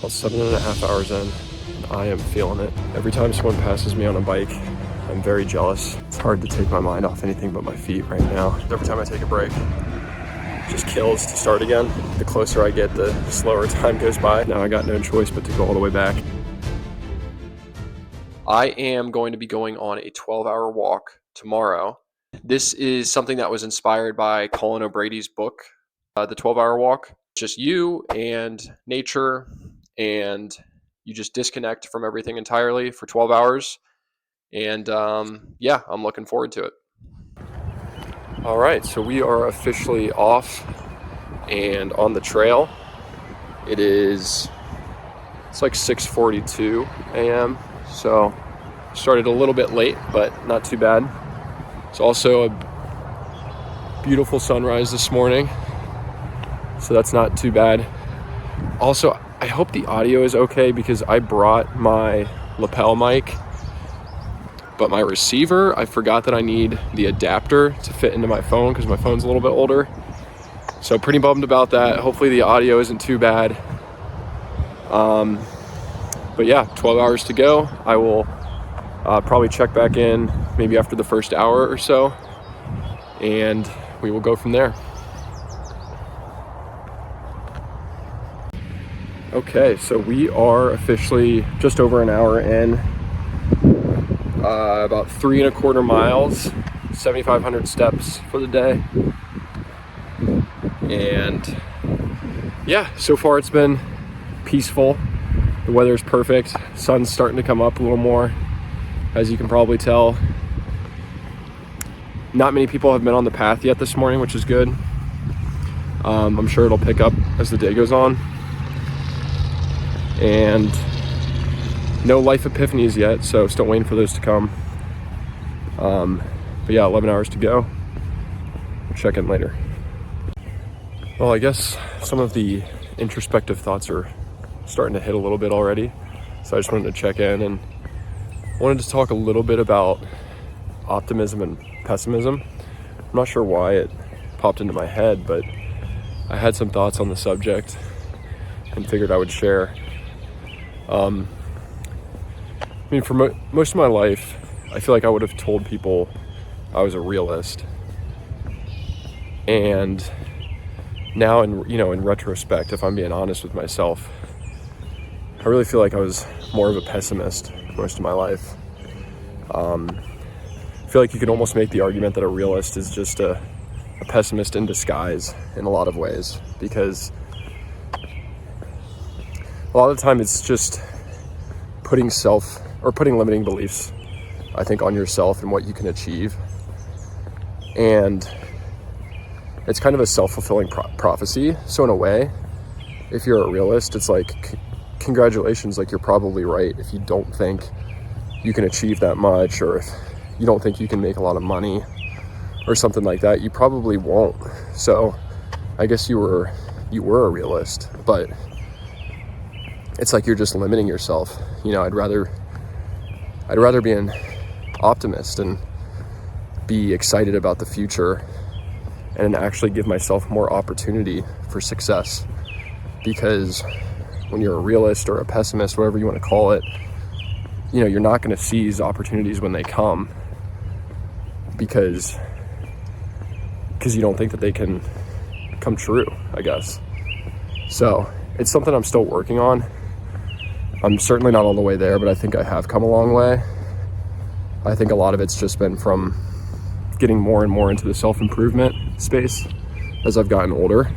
About 7.5 hours in, I am feeling it. Every time someone passes me on a bike, I'm very jealous. It's hard to take my mind off anything but my feet right now. Every time I take a break, it just kills to start again. The closer I get, the slower time goes by. Now I got no choice but to go all the way back. I am going to be going on a 12-hour walk tomorrow. This is something that was inspired by Colin O'Brady's book, The 12-Hour Walk. Just you and nature, and you just disconnect from everything entirely for 12 hours. And yeah, I'm looking forward to it. All right, so we are officially off and on the trail. It's like 6:42 a.m. So started a little bit late, but not too bad. It's also a beautiful sunrise this morning, so that's not too bad. Also, I hope the audio is okay because I brought my lapel mic, but my receiver, I forgot that I need the adapter to fit into my phone because my phone's a little bit older. So pretty bummed about that. Hopefully the audio isn't too bad. But yeah, 12 hours to go. I will probably check back in maybe after the first hour or so, and we will go from there. Okay, so we are officially just over an hour in, about 3.25 miles, 7,500 steps for the day. And yeah, so far it's been peaceful. The weather's perfect. Sun's starting to come up a little more, as you can probably tell. Not many people have been on the path yet this morning, which is good. I'm sure it'll pick up as the day goes on. And no life epiphanies yet, so still waiting for those to come. But yeah, 11 hours to go. We'll check in later. Well, I guess some of the introspective thoughts are starting to hit a little bit already. So I just wanted to check in and wanted to talk a little bit about optimism and pessimism. I'm not sure why it popped into my head, but I had some thoughts on the subject and figured I would share. I mean, for most of my life, I feel like I would have told people I was a realist. And now, in retrospect, if I'm being honest with myself, I really feel like I was more of a pessimist most of my life. I feel like you could almost make the argument that a realist is just a pessimist in disguise in a lot of ways, because a lot of the time it's just putting limiting beliefs, I think, on yourself and what you can achieve. And it's kind of a self-fulfilling prophecy. So in a way, if you're a realist, it's like, congratulations, like you're probably right if you don't think you can achieve that much, or if you don't think you can make a lot of money or something like that, you probably won't. So I guess you were a realist, but it's like you're just limiting yourself. I'd rather be an optimist and be excited about the future and actually give myself more opportunity for success. Because when you're a realist or a pessimist, whatever you want to call it, you're not going to seize opportunities when they come because you don't think that they can come true, I guess. So it's something I'm still working on. I'm certainly not all the way there, but I think I have come a long way. I think a lot of it's just been from getting more and more into the self-improvement space as I've gotten older.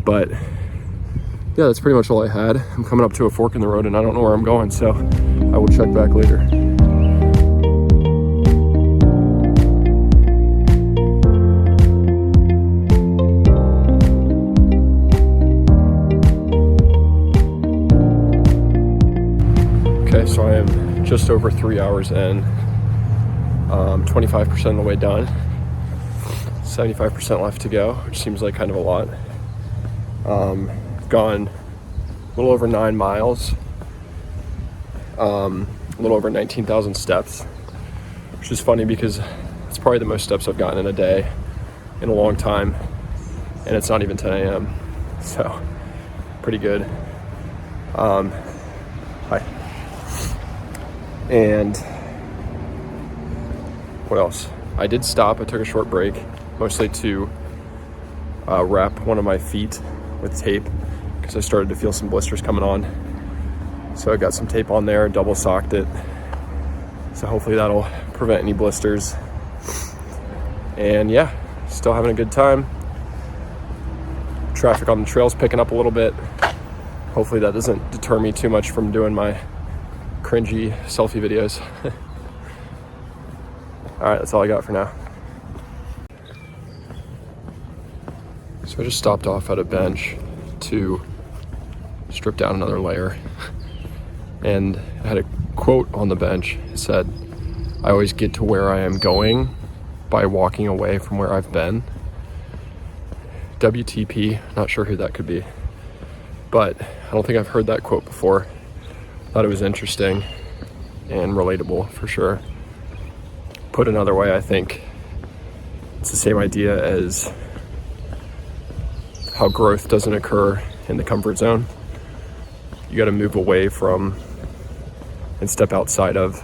But yeah, that's pretty much all I had. I'm coming up to a fork in the road and I don't know where I'm going, so I will check back later. Okay, so I am just over 3 hours in, 25% of the way done, 75% left to go, which seems like kind of a lot. Gone a little over 9 miles, a little over 19,000 steps, which is funny because it's probably the most steps I've gotten in a day in a long time, and it's not even 10 a.m. So pretty good. Hi. And what else? I did stop. I took a short break, mostly to wrap one of my feet with tape because I started to feel some blisters coming on. So I got some tape on there, double socked it. So hopefully that'll prevent any blisters. And yeah, still having a good time. Traffic on the trail's picking up a little bit. Hopefully that doesn't deter me too much from doing my cringy selfie videos. All right, that's all I got for now. So I just stopped off at a bench to strip down another layer. And I had a quote on the bench. It said, "I always get to where I am going by walking away from where I've been." WTP, not sure who that could be, but I don't think I've heard that quote before. Thought it was interesting and relatable for sure. Put another way, I think it's the same idea as how growth doesn't occur in the comfort zone. You got to move away from and step outside of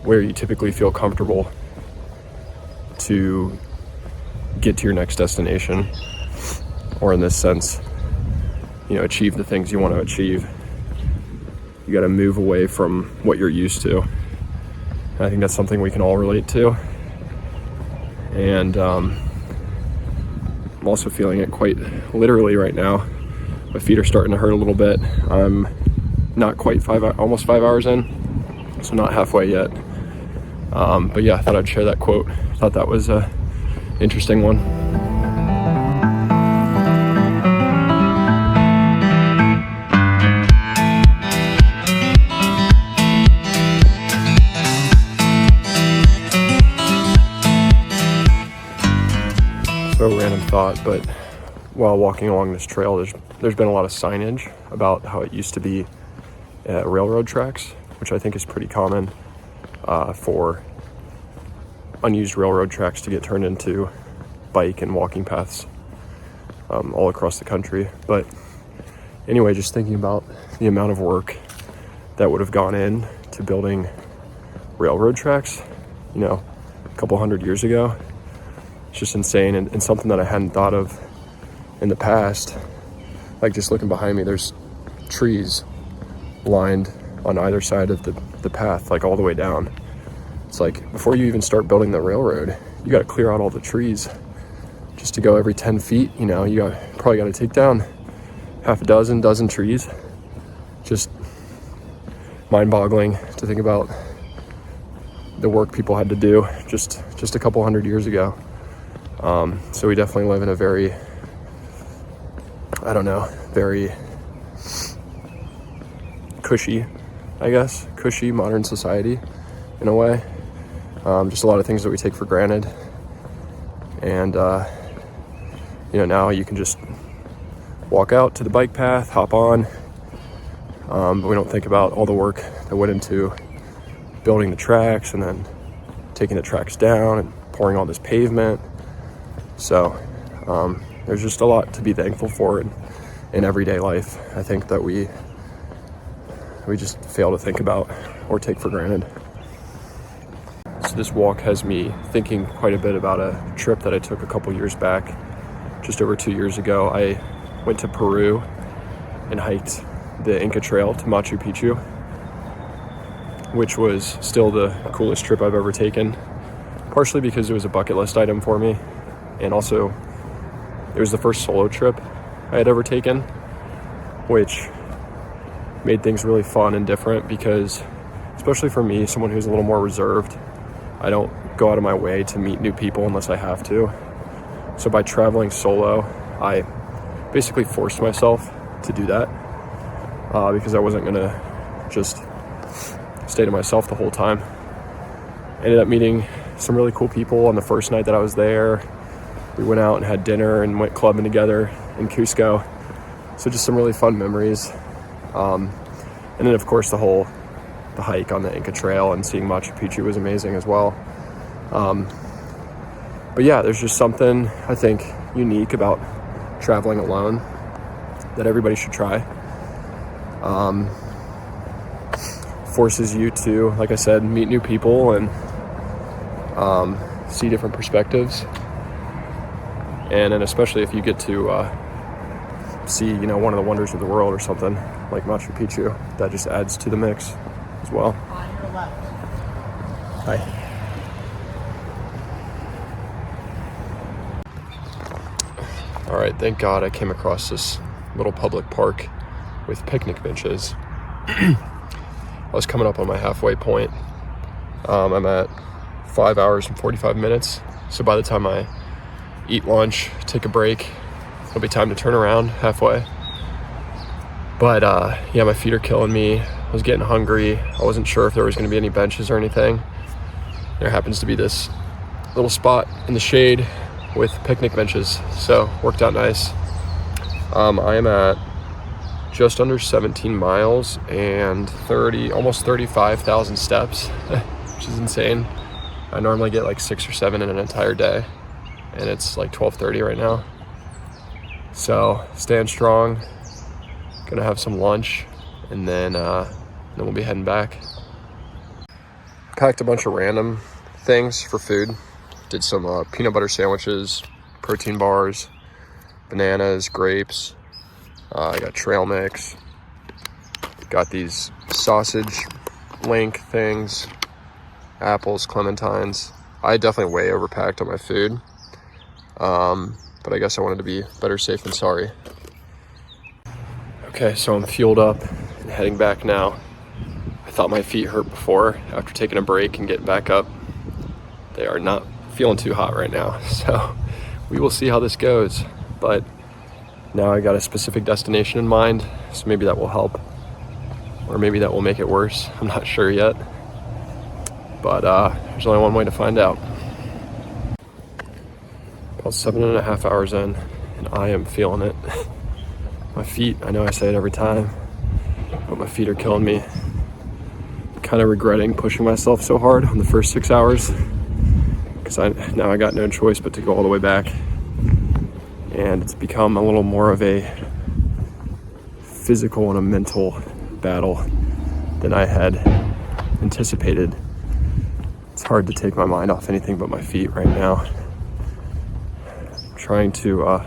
where you typically feel comfortable to get to your next destination, or in this sense, achieve the things you want to achieve. You got to move away from what you're used to. And I think that's something we can all relate to. And I'm also feeling it quite literally right now. My feet are starting to hurt a little bit. I'm not quite almost 5 hours in, so not halfway yet. But yeah, I thought I'd share that quote. I thought that was a interesting one. So random thought, but while walking along this trail, there's been a lot of signage about how it used to be railroad tracks, which I think is pretty common for unused railroad tracks to get turned into bike and walking paths all across the country. But anyway, just thinking about the amount of work that would have gone in to building railroad tracks, a couple hundred years ago. It's just insane, and something that I hadn't thought of in the past. Like, just looking behind me, there's trees lined on either side of the path, like all the way down. It's like, before you even start building the railroad, you got to clear out all the trees just to go every 10 feet. You probably got to take down half a dozen trees. Just mind-boggling to think about the work people had to do just a couple hundred years ago. So we definitely live in a very, very cushy modern society in a way. Just a lot of things that we take for granted. And, now you can just walk out to the bike path, hop on. But we don't think about all the work that went into building the tracks and then taking the tracks down and pouring all this pavement. So there's just a lot to be thankful for in everyday life. I think that we just fail to think about or take for granted. So this walk has me thinking quite a bit about a trip that I took a couple years back, just over 2 years ago. I went to Peru and hiked the Inca Trail to Machu Picchu, which was still the coolest trip I've ever taken, partially because it was a bucket list item for me, and also it was the first solo trip I had ever taken, which made things really fun and different because, especially for me, someone who's a little more reserved, I don't go out of my way to meet new people unless I have to. So by traveling solo, I basically forced myself to do that because I wasn't gonna just stay to myself the whole time. Ended up meeting some really cool people on the first night that I was there. We went out and had dinner and went clubbing together in Cusco. So just some really fun memories. And then of course the hike on the Inca Trail and seeing Machu Picchu was amazing as well. But yeah, there's just something I think unique about traveling alone that everybody should try. Forces you to, like I said, meet new people and see different perspectives. And then especially if you get to see, one of the wonders of the world or something like Machu Picchu, that just adds to the mix as well. On your left. Hi. All right, thank God I came across this little public park with picnic benches. I was coming up on my halfway point. I'm at 5 hours and 45 minutes. So by the time I eat lunch, take a break, it'll be time to turn around halfway. But yeah, my feet are killing me. I was getting hungry. I wasn't sure if there was going to be any benches or anything. There happens to be this little spot in the shade with picnic benches, so worked out nice. I am at just under 17 miles and almost 35,000 steps, which is insane. I normally get like 6 or 7 in an entire day, and it's like 12:30 right now. So staying strong. Gonna have some lunch, and then we'll be heading back. Packed a bunch of random things for food. Did some peanut butter sandwiches, protein bars, bananas, grapes. I got trail mix. Got these sausage link things, apples, clementines. I definitely way overpacked on my food. But I guess I wanted to be better safe than sorry. Okay, so I'm fueled up and heading back now. I thought my feet hurt before. After taking a break and getting back up, they are not feeling too hot right now. So we will see how this goes. But now I got a specific destination in mind, so maybe that will help. Or maybe that will make it worse. I'm not sure yet. But there's only one way to find out. About 7.5 hours in, and I am feeling it. My feet, I know I say it every time, but my feet are killing me. Kind of regretting pushing myself so hard on the first 6 hours, because now I got no choice but to go all the way back. And it's become a little more of a physical and a mental battle than I had anticipated. It's hard to take my mind off anything but my feet right now. Trying to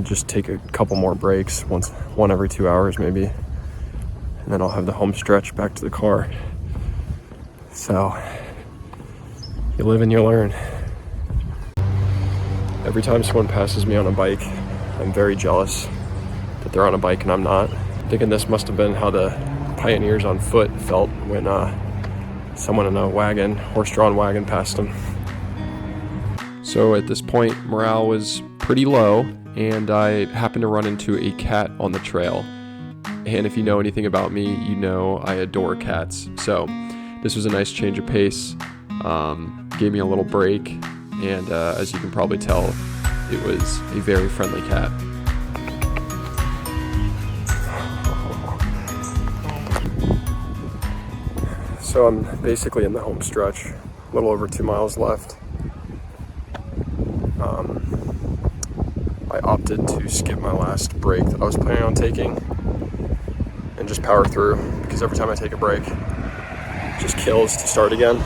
just take a couple more breaks, one every 2 hours maybe, and then I'll have the home stretch back to the car. So you live and you learn. Every time someone passes me on a bike, I'm very jealous that they're on a bike and I'm not. I'm thinking this must have been how the pioneers on foot felt when someone in a wagon, horse-drawn wagon, passed them. So at this point, morale was pretty low, and I happened to run into a cat on the trail. And if you know anything about me, you know I adore cats. So this was a nice change of pace, gave me a little break, and as you can probably tell, it was a very friendly cat. So I'm basically in the home stretch, a little over 2 miles left. I opted to skip my last break that I was planning on taking and just power through, because every time I take a break, it just kills to start again.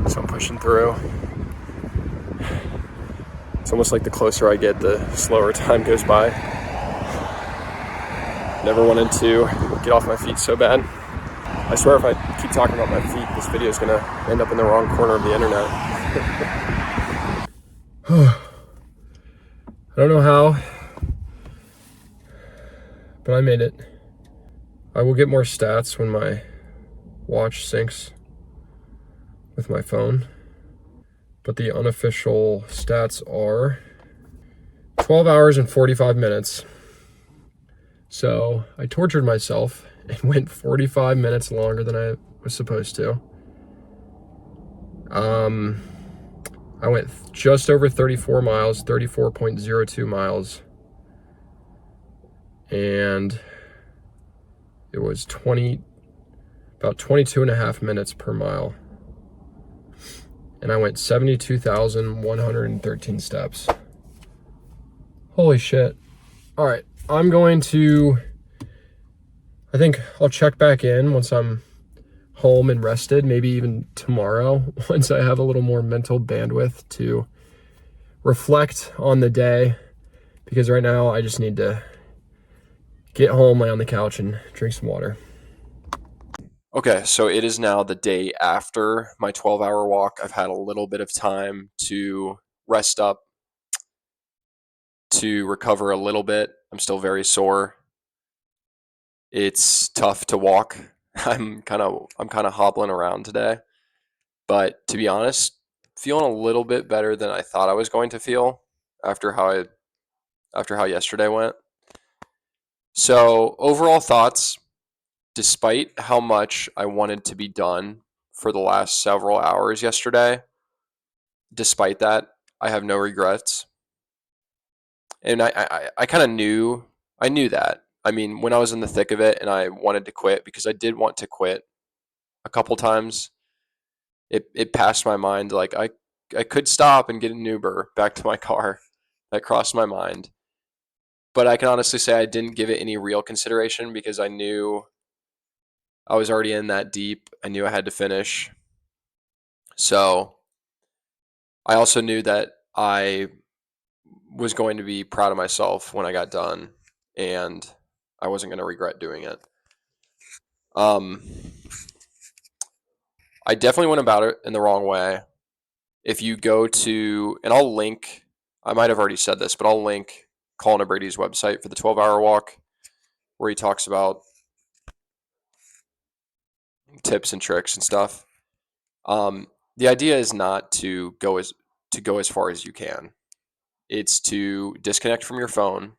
So I'm pushing through. It's almost like the closer I get, the slower time goes by. Never wanted to get off my feet so bad. I swear if I keep talking about my feet, this video is going to end up in the wrong corner of the internet. I don't know how, but I made it. I will get more stats when my watch syncs with my phone, but the unofficial stats are 12 hours and 45 minutes. So I tortured myself and went 45 minutes longer than I was supposed to. I went just over 34 miles, 34.02 miles, and it was about 22 and a half minutes per mile. And I went 72,113 steps. Holy shit. All right, I'm going to, I think I'll check back in once I'm home and rested, maybe even tomorrow, once I have a little more mental bandwidth to reflect on the day, because right now I just need to get home, lay on the couch, and drink some water. Okay, so it is now the day after my 12-hour walk. I've had a little bit of time to rest up, to recover a little bit. I'm still very sore. It's tough to walk. I'm kind of hobbling around today, but to be honest, feeling a little bit better than I thought I was going to feel after how yesterday went. So, overall thoughts, despite how much I wanted to be done for the last several hours yesterday, despite that, I have no regrets. And I kind of knew that. I mean, when I was in the thick of it and I wanted to quit, because I did want to quit a couple times, it passed my mind like I could stop and get an Uber back to my car. That crossed my mind. But I can honestly say I didn't give it any real consideration because I knew I was already in that deep. I knew I had to finish. So I also knew that I was going to be proud of myself when I got done, and I wasn't going to regret doing it. Um, I definitely went about it in the wrong way. If you go to, and I'll link, I might have already said this, but I'll link Colin O'Brady's website for the 12-hour walk, where he talks about tips and tricks and stuff. The idea is not to go as far as you can. It's to disconnect from your phone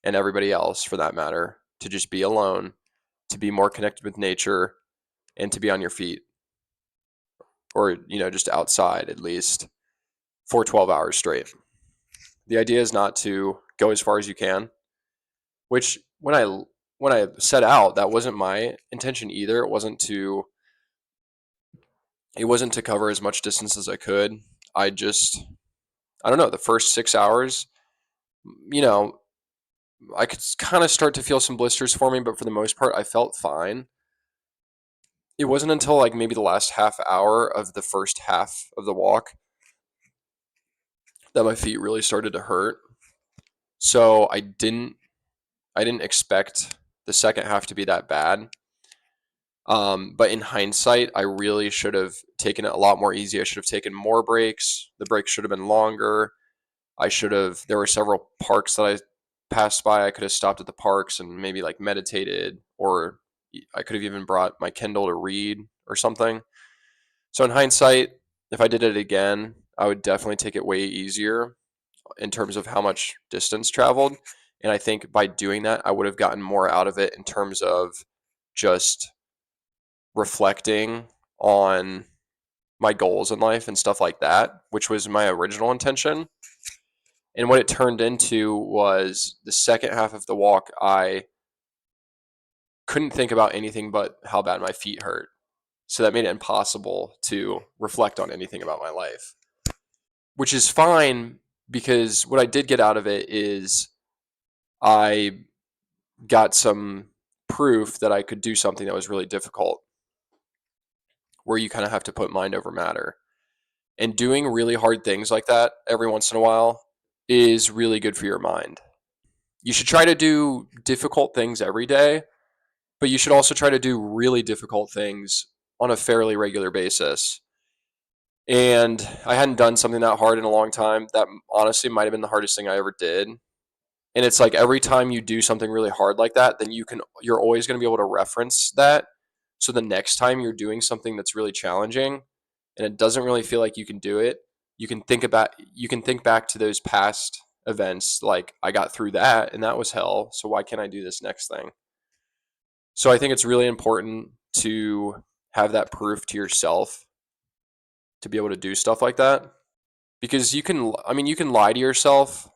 and everybody else, for that matter, to just be alone, to be more connected with nature, and to be on your feet, or just outside at least for 12 hours straight. The idea is not to go as far as you can, which when I set out, that wasn't my intention either. It wasn't to cover as much distance as I could. I don't know, the first 6 hours, you know, I could kind of start to feel some blisters forming, but for the most part, I felt fine. It wasn't until like maybe the last half hour of the first half of the walk that my feet really started to hurt. So I didn't expect the second half to be that bad. But in hindsight, I really should have taken it a lot more easy. I should have taken more breaks. The breaks should have been longer. There were several parks that I passed by. I could have stopped at the parks and maybe like meditated, or I could have even brought my Kindle to read or something. So in hindsight, if I did it again, I would definitely take it way easier in terms of how much distance traveled. And I think by doing that, I would have gotten more out of it in terms of just reflecting on my goals in life and stuff like that, which was my original intention. And what it turned into was the second half of the walk, I couldn't think about anything but how bad my feet hurt. So that made it impossible to reflect on anything about my life, which is fine, because what I did get out of it is I got some proof that I could do something that was really difficult, where you kind of have to put mind over matter. And doing really hard things like that every once in a while is really good for your mind. You should try to do difficult things every day, but you should also try to do really difficult things on a fairly regular basis. And I hadn't done something that hard in a long time. That honestly might have been the hardest thing I ever did. And it's like every time you do something really hard like that, then you're always going to be able to reference that. So the next time you're doing something that's really challenging and it doesn't really feel like you can do it, you can think back to those past events, like I got through that and that was hell, so why can't I do this next thing? So I think it's really important to have that proof to yourself to be able to do stuff like that, because you can lie to yourself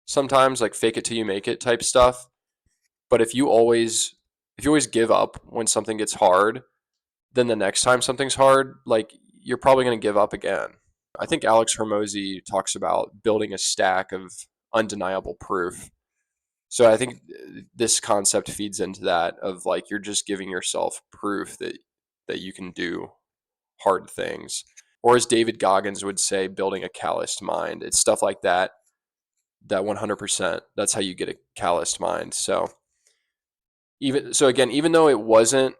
sometimes, like fake it till you make it type stuff. But if you always give up when something gets hard, then the next time something's hard, like you're probably going to give up again. I think Alex Hormozy talks about building a stack of undeniable proof. So I think this concept feeds into that of like you're just giving yourself proof that you can do hard things. Or as David Goggins would say, building a calloused mind. It's stuff like that, that 100%, that's how you get a calloused mind. So even though it wasn't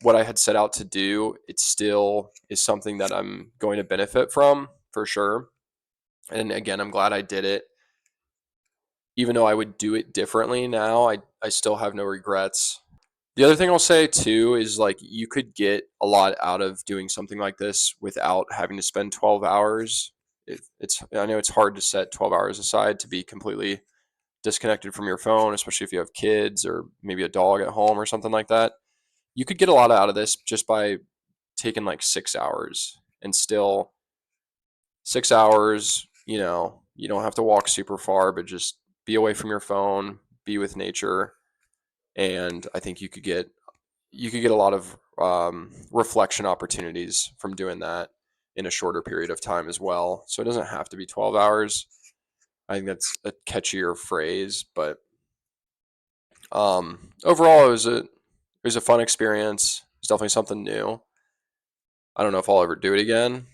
what I had set out to do, it still is something that I'm going to benefit from for sure. And again, I'm glad I did it. Even though I would do it differently now, I still have no regrets. The other thing I'll say too is like you could get a lot out of doing something like this without having to spend 12 hours. I know it's hard to set 12 hours aside to be completely disconnected from your phone, especially if you have kids or maybe a dog at home or something like that. You could get a lot out of this just by taking like 6 hours, and still 6 hours, you don't have to walk super far, but just be away from your phone, be with nature. And I think you could get a lot of reflection opportunities from doing that in a shorter period of time as well. So it doesn't have to be 12 hours. I think that's a catchier phrase, but overall, it was a fun experience. It's definitely something new. I don't know if I'll ever do it again.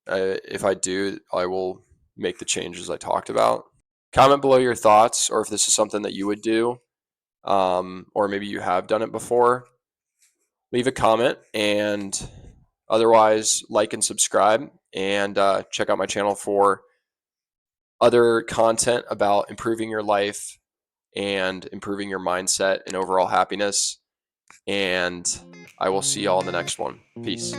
If I do, I will make the changes I talked about. Comment below your thoughts, or if this is something that you would do, or maybe you have done it before. Leave a comment, and otherwise, like and subscribe, and check out my channel for other content about improving your life and improving your mindset and overall happiness. And I will see y'all in the next one. Peace.